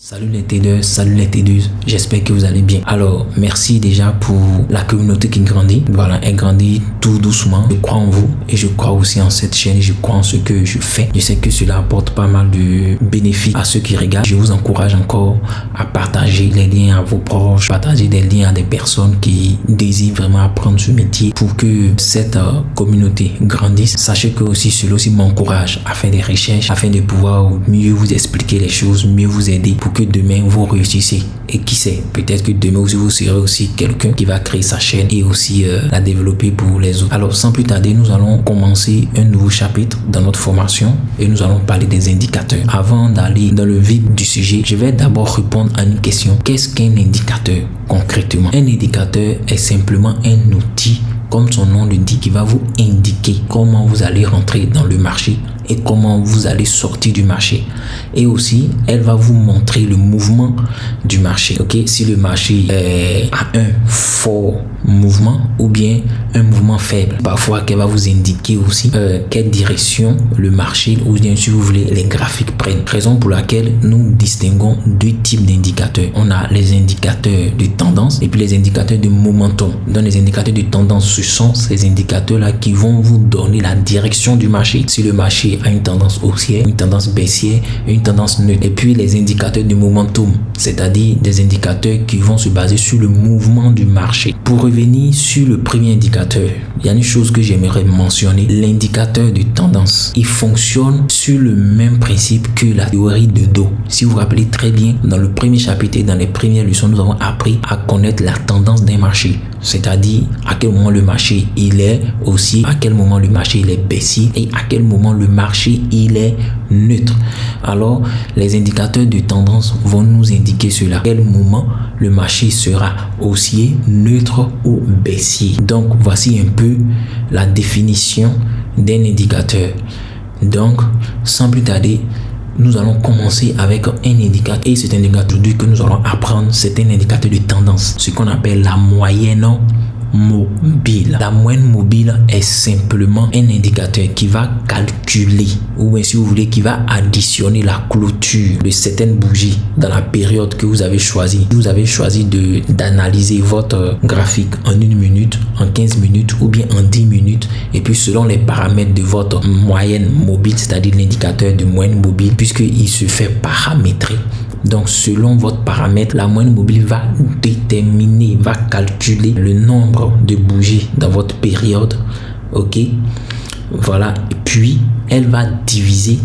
Salut les traders, salut les tradeuses, j'espère que vous allez bien. Alors, merci déjà pour la communauté qui grandit. Voilà, elle grandit tout doucement. Je crois en vous et je crois aussi en cette chaîne et je crois en ce que je fais. Je sais que cela apporte pas mal de bénéfices à ceux qui regardent. Je vous encourage encore à partager les liens à vos proches, partager des liens à des personnes qui désirent vraiment apprendre ce métier pour que cette communauté grandisse. Sachez que aussi cela aussi m'encourage à faire des recherches, afin de pouvoir mieux vous expliquer les choses, mieux vous aider pour que demain vous réussissez. Et qui sait, peut-être que demain aussi vous serez aussi quelqu'un qui va créer sa chaîne et aussi la développer pour les autres. Alors sans plus tarder, nous allons commencer un nouveau chapitre dans notre formation et nous allons parler des indicateurs. Avant d'aller dans le vif du sujet, je vais d'abord répondre à une question. Qu'est-ce qu'un indicateur concrètement? Un indicateur est simplement un outil, comme son nom le dit, qui va vous indiquer comment vous allez rentrer dans le marché et comment vous allez sortir du marché. Et aussi, elle va vous montrer le mouvement du marché. Ok, si le marché a un fort mouvement ou bien un mouvement faible. Parfois, qu'elle va vous indiquer aussi quelle direction le marché ou bien si vous voulez les graphiques prennent. Raison pour laquelle nous distinguons deux types d'indicateurs. On a les indicateurs de tendance et puis les indicateurs de momentum. Dans les indicateurs de tendance, ce sont ces indicateurs-là qui vont vous donner la direction du marché. Si le marché a une tendance haussière, une tendance baissière, une tendance neutre. Et puis les indicateurs de momentum, c'est-à-dire des indicateurs qui vont se baser sur le mouvement du marché. Pour revenir sur le premier indicateur, il y a une chose que j'aimerais mentionner. L'indicateur de tendance, il fonctionne sur le même principe que la théorie de dos. Si vous vous rappelez très bien, dans le premier chapitre et dans les premières leçons, nous avons appris à connaître la tendance d'un marché. C'est-à-dire à quel moment le marché il est haussier, à quel moment le marché il est baissier et à quel moment le marché il est neutre. Alors les indicateurs de tendance vont nous indiquer cela. À quel moment le marché sera haussier, neutre ou baissier. Donc voici un peu la définition d'un indicateur. Donc sans plus tarder, nous allons commencer avec un indicateur et cet indicateur que nous allons apprendre, c'est un indicateur de tendance, ce qu'on appelle la moyenne mobile. La moyenne mobile est simplement un indicateur qui va calculer ou bien si vous voulez qui va additionner la clôture de certaines bougies dans la période que vous avez choisi. Vous avez choisi d'analyser votre graphique en 1 minute, en 15 minutes ou bien en 10 minutes et puis selon les paramètres de votre moyenne mobile, c'est-à-dire l'indicateur de moyenne mobile puisqu'il se fait paramétrer. Donc, selon votre paramètre, la moyenne mobile va déterminer, va calculer le nombre de bougies dans votre période. Ok, voilà. Et puis, elle va diviser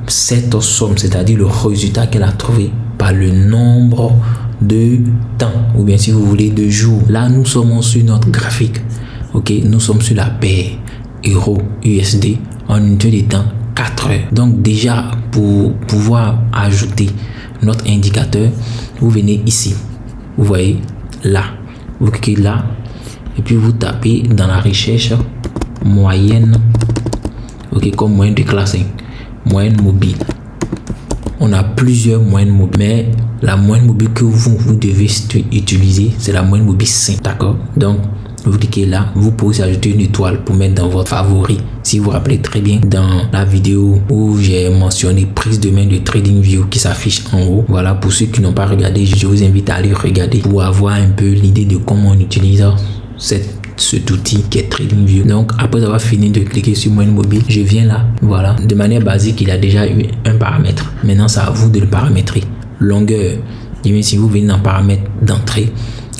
cette somme, c'est-à-dire le résultat qu'elle a trouvé, par le nombre de temps, ou bien si vous voulez, de jours. Là, nous sommes sur notre graphique. Ok, nous sommes sur la paire euro-USD en unité de temps 4 heures. Donc, déjà, pour pouvoir ajouter notre indicateur, vous venez ici, vous voyez là, vous cliquez là et puis vous tapez dans la recherche moyenne, ok, comme moyenne de classe 1, moyenne mobile. On a plusieurs moyennes mobiles, mais la moyenne mobile que vous devez utiliser, c'est la moyenne mobile 5, d'accord? Donc vous cliquez là, vous pouvez ajouter une étoile pour mettre dans votre favori. Si vous vous rappelez très bien, dans la vidéo où j'ai mentionné prise de main de TradingView qui s'affiche en haut, voilà, pour ceux qui n'ont pas regardé, je vous invite à aller regarder pour avoir un peu l'idée de comment on utilise cet outil qui est TradingView. Donc après avoir fini de cliquer sur moyenne mobile, je viens là, voilà, de manière basique, il a déjà eu un paramètre. Maintenant c'est à vous de le paramétrer. Longueur, si vous venez dans paramètre d'entrée,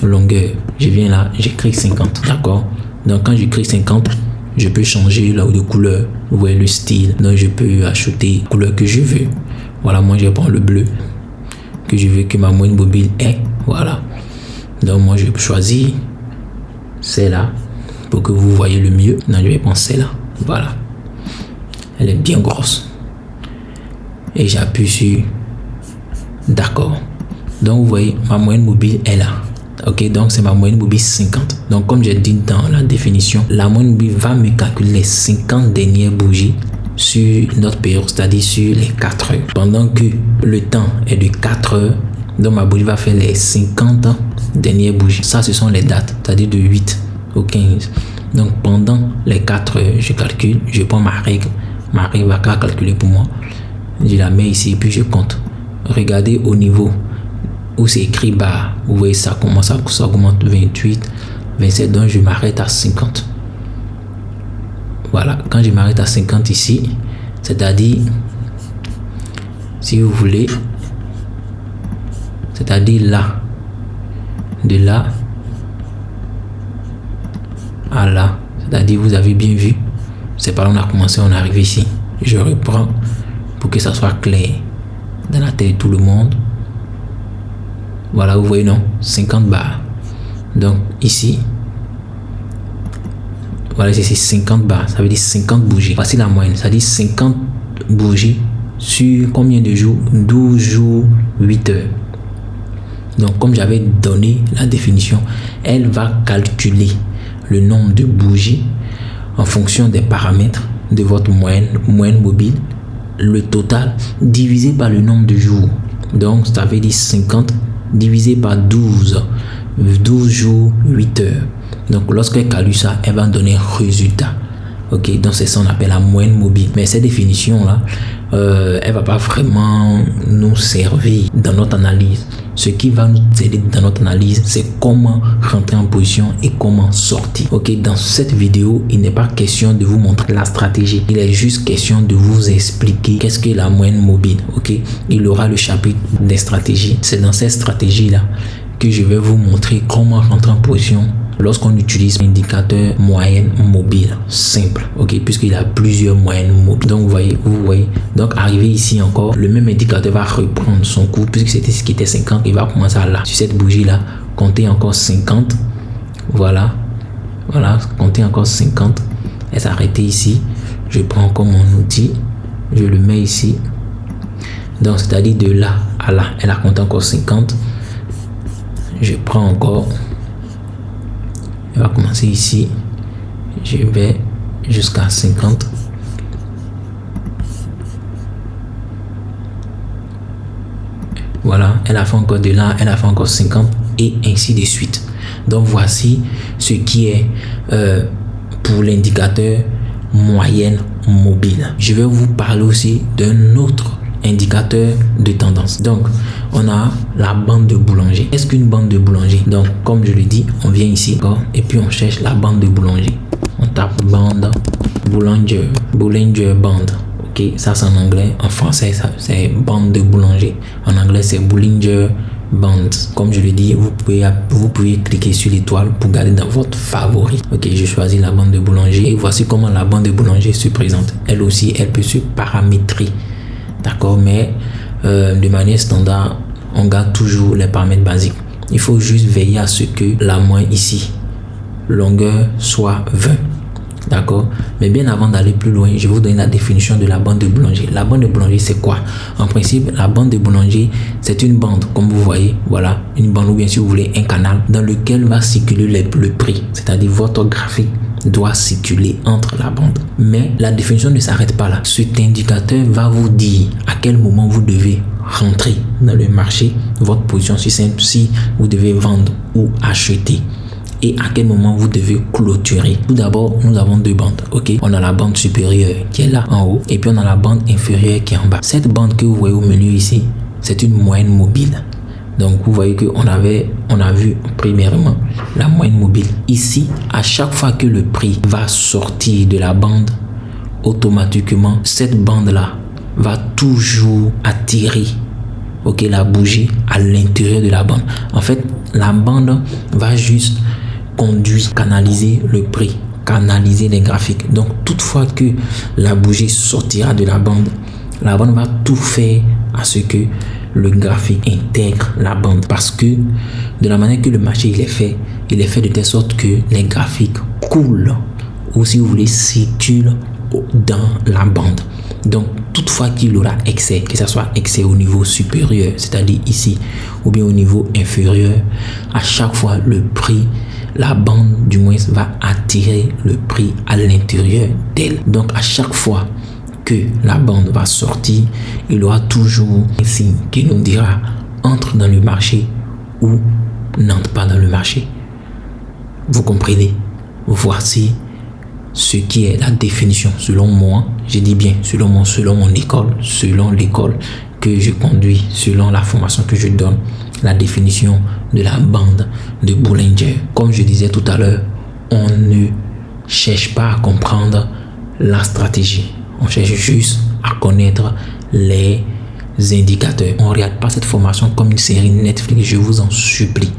longueur, je viens là, j'écris 50, d'accord? Donc quand j'écris 50, je peux changer là de couleur, vous voyez le style, donc je peux ajouter la couleur que je veux. Voilà, moi je prends le bleu que je veux que ma moyenne mobile est, voilà. Donc moi je choisis celle-là pour que vous voyez le mieux. Non, je vais prendre celle-là, voilà, elle est bien grosse et j'appuie sur d'accord. Donc vous voyez ma moyenne mobile est là. Ok, donc c'est ma moyenne mobile 50. Donc comme j'ai dit dans la définition, la moyenne mobile va me calculer les 50 dernières bougies sur notre période, c'est-à-dire sur les 4 heures. Pendant que le temps est de 4 heures, donc ma bougie va faire les 50 dernières bougies. Ça, ce sont les dates, c'est-à-dire de 8 au 15. Donc pendant les 4 heures, je calcule, je prends ma règle. Ma règle va calculer pour moi. Je la mets ici et puis je compte. Regardez au niveau où c'est écrit bas, vous voyez ça commence à ça augmente 28, 27, donc je m'arrête à 50. Voilà, quand je m'arrête à 50 ici, c'est-à-dire, si vous voulez, c'est-à-dire là, de là à là, c'est-à-dire vous avez bien vu, c'est par là on a commencé, on arrive ici. Je reprends pour que ça soit clair dans la tête de tout le monde. Voilà, vous voyez, non, 50 barres. Donc ici, voilà, c'est 50 barres, ça veut dire 50 bougies. Voici la moyenne, ça dit 50 bougies sur combien de jours? 12 jours, 8 heures. Donc comme j'avais donné la définition, elle va calculer le nombre de bougies en fonction des paramètres de votre moyenne mobile, le total divisé par le nombre de jours. Donc ça veut dire 50 divisé par 12 jours, 8 heures. Donc lorsqu'elle calcule ça, elle va donner un résultat. Ok, donc c'est ça qu'on appelle la moyenne mobile. Mais cette définition là, elle va pas vraiment nous servir dans notre analyse. Ce qui va nous aider dans notre analyse, c'est comment rentrer en position et comment sortir. Ok, dans cette vidéo, il n'est pas question de vous montrer la stratégie. Il est juste question de vous expliquer qu'est-ce que la moyenne mobile. Ok, il aura le chapitre des stratégies. C'est dans cette stratégie là que je vais vous montrer comment rentrer en position lorsqu'on utilise un indicateur moyenne mobile simple, ok, puisqu'il y a plusieurs moyennes mobiles. Donc vous voyez, donc arrivé ici encore, le même indicateur va reprendre son cours, puisque c'était ce qui était 50, il va commencer à là, sur cette bougie là, compter encore 50, voilà, compter encore 50, et s'arrêter ici. Je prends encore mon outil, je le mets ici, donc c'est-à-dire de là à là, elle a compté encore 50, je prends encore, elle va commencer ici, je vais jusqu'à 50. Voilà, elle a fait encore de là, elle a fait encore 50 et ainsi de suite. Donc voici ce qui est pour l'indicateur moyenne mobile. Je vais vous parler aussi d'un autre indicateur de tendance. Donc on a la bande de Bollinger. Qu'est-ce qu'une bande de Bollinger? Donc comme je le dis, on vient ici et puis on cherche la bande de Bollinger. On tape bande Bollinger band. Ok, ça c'est en anglais. En français c'est bande de Bollinger. En anglais c'est Bollinger band. Comme je le dis, vous pouvez cliquer sur l'étoile pour garder dans votre favori. Ok, je choisis la bande de Bollinger et voici comment la bande de Bollinger se présente. Elle aussi, elle peut se paramétrer. D'accord, mais de manière standard, on garde toujours les paramètres basiques. Il faut juste veiller à ce que la moyenne ici, longueur, soit 20. D'accord, mais bien avant d'aller plus loin, je vais vous donner la définition de la bande de Bollinger. La bande de Bollinger, c'est quoi? En principe, la bande de Bollinger, c'est une bande, comme vous voyez, voilà, une bande ou bien si vous voulez un canal dans lequel va circuler le prix, c'est-à-dire votre graphique doit circuler entre la bande. Mais la définition ne s'arrête pas là. Cet indicateur va vous dire à quel moment vous devez rentrer dans le marché, votre position si vous devez vendre ou acheter, et à quel moment vous devez clôturer. Tout d'abord, nous avons deux bandes. Ok, on a la bande supérieure qui est là en haut et puis on a la bande inférieure qui est en bas. Cette bande que vous voyez au milieu ici, c'est une moyenne mobile. Donc vous voyez que on a vu premièrement la moyenne mobile. Ici, à chaque fois que le prix va sortir de la bande, automatiquement cette bande là va toujours attirer, ok, la bougie à l'intérieur de la bande. En fait, la bande va juste conduire, canaliser le prix, canaliser les graphiques. Donc toutefois que la bougie sortira de la bande va tout faire à ce que le graphique intègre la bande, parce que de la manière que le marché il est fait de telle sorte que les graphiques coulent, ou si vous voulez circulent dans la bande. Donc toutefois qu'il aura excès, que ce soit excès au niveau supérieur, c'est-à-dire ici, ou bien au niveau inférieur, à chaque fois le prix, la bande du moins va attirer le prix à l'intérieur d'elle. Donc à chaque fois que la bande va sortir, il y aura toujours un signe qui nous dira entre dans le marché ou n'entre pas dans le marché. Vous comprenez? Voici ce qui est la définition selon moi, je dis bien selon mon école, selon l'école que je conduis, selon la formation que je donne, la définition de la bande de Bollinger. Comme je disais tout à l'heure, on ne cherche pas à comprendre la stratégie. On cherche juste à connaître les indicateurs. On ne regarde pas cette formation comme une série Netflix, je vous en supplie.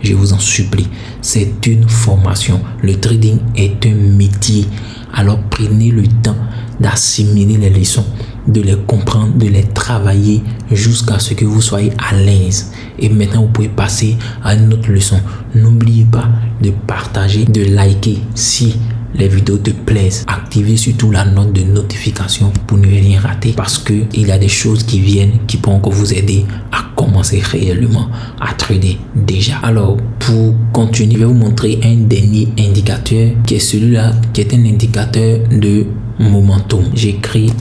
Je vous en supplie. C'est une formation. Le trading est un métier. Alors prenez le temps d'assimiler les leçons, de les comprendre, de les travailler jusqu'à ce que vous soyez à l'aise. Et maintenant, vous pouvez passer à une autre leçon. N'oubliez pas de partager, de liker si les vidéos te plaisent. Activez surtout la note de notification pour ne rien rater parce que il y a des choses qui viennent qui pourront encore vous aider à commencer réellement à trader déjà. Alors, pour continuer, je vais vous montrer un dernier indicateur qui est celui-là, qui est un indicateur de momentum. J'écris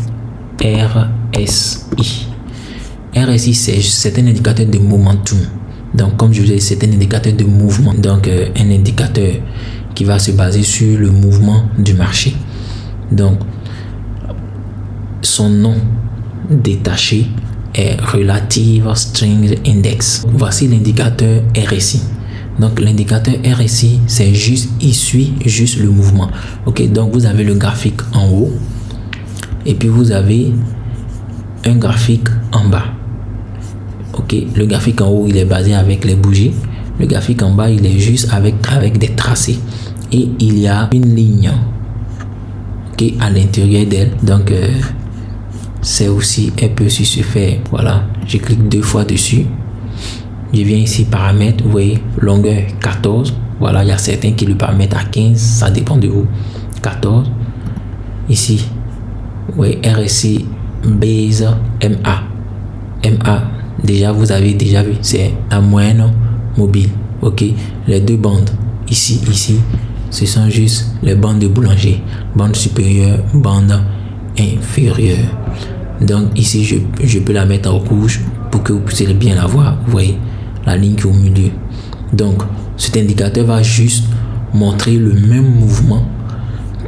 RSI. RSI, c'est un indicateur de momentum. Donc, comme je vous ai dit, c'est un indicateur de mouvement. Donc, un indicateur qui va se baser sur le mouvement du marché. Donc, son nom détaché est Relative Strength Index. Voici l'indicateur RSI. Donc, l'indicateur RSI, c'est juste, il suit juste le mouvement. Ok, donc vous avez le graphique en haut et puis vous avez un graphique en bas. Ok, le graphique en haut, il est basé avec les bougies. Le graphique en bas, il est juste avec des tracés. Et il y a une ligne à l'intérieur d'elle. Donc, c'est aussi, elle peut aussi se faire. Voilà, je clique 2 fois dessus. Je viens ici, paramètres, vous voyez, longueur 14. Voilà, il y a certains qui le permettent à 15, ça dépend de vous. 14. Ici, vous voyez, RSI, base, MA. MA, déjà, vous avez déjà vu, c'est la moyenne mobile. Ok, les deux bandes, ici, ce sont juste les bandes de Bollinger. Bande supérieure, bande inférieure. Donc ici, je peux la mettre en rouge pour que vous puissiez bien la voir. Vous voyez, la ligne qui est au milieu. Donc, cet indicateur va juste montrer le même mouvement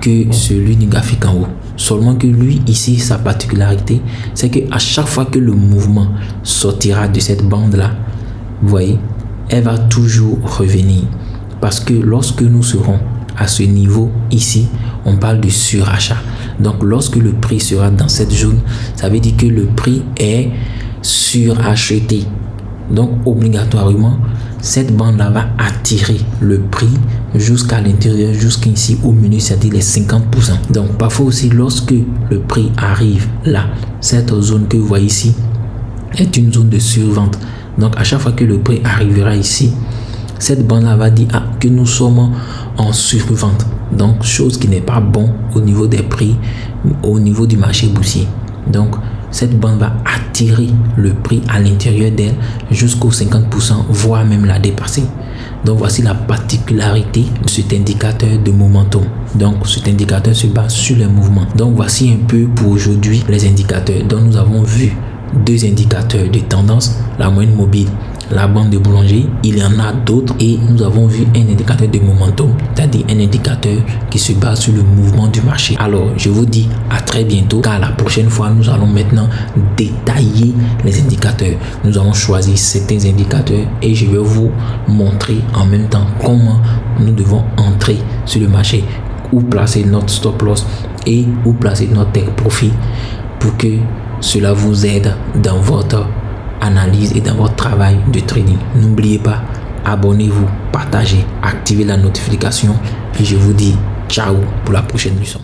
que celui du graphique en haut. Seulement que lui, ici, sa particularité, c'est que à chaque fois que le mouvement sortira de cette bande-là, vous voyez, elle va toujours revenir. Parce que lorsque nous serons à ce niveau ici, on parle de surachat. Donc, lorsque le prix sera dans cette zone, ça veut dire que le prix est suracheté. Donc, obligatoirement, cette bande-là va attirer le prix jusqu'à l'intérieur, jusqu'ici au milieu, c'est-à-dire les 50%. Donc, parfois aussi, lorsque le prix arrive là, cette zone que vous voyez ici est une zone de survente. Donc, à chaque fois que le prix arrivera ici, cette bande-là va dire que nous sommes en survente. Donc, chose qui n'est pas bon au niveau des prix, au niveau du marché boursier. Donc, cette bande va attirer le prix à l'intérieur d'elle jusqu'aux 50%, voire même la dépasser. Donc, voici la particularité de cet indicateur de momentum. Donc, cet indicateur se base sur les mouvements. Donc, voici un peu pour aujourd'hui les indicateurs. Donc, nous avons vu 2 indicateurs de tendance, la moyenne mobile, la bande de Bollinger. Il y en a d'autres et nous avons vu un indicateur de momentum, c'est-à-dire un indicateur qui se base sur le mouvement du marché. Alors, je vous dis à très bientôt, car la prochaine fois, nous allons maintenant détailler les indicateurs. Nous allons choisir certains indicateurs et je vais vous montrer en même temps comment nous devons entrer sur le marché, où placer notre stop loss et où placer notre take profit pour que cela vous aide dans votre analyse et dans votre travail de trading. N'oubliez pas, abonnez-vous, partagez, activez la notification et je vous dis ciao pour la prochaine leçon.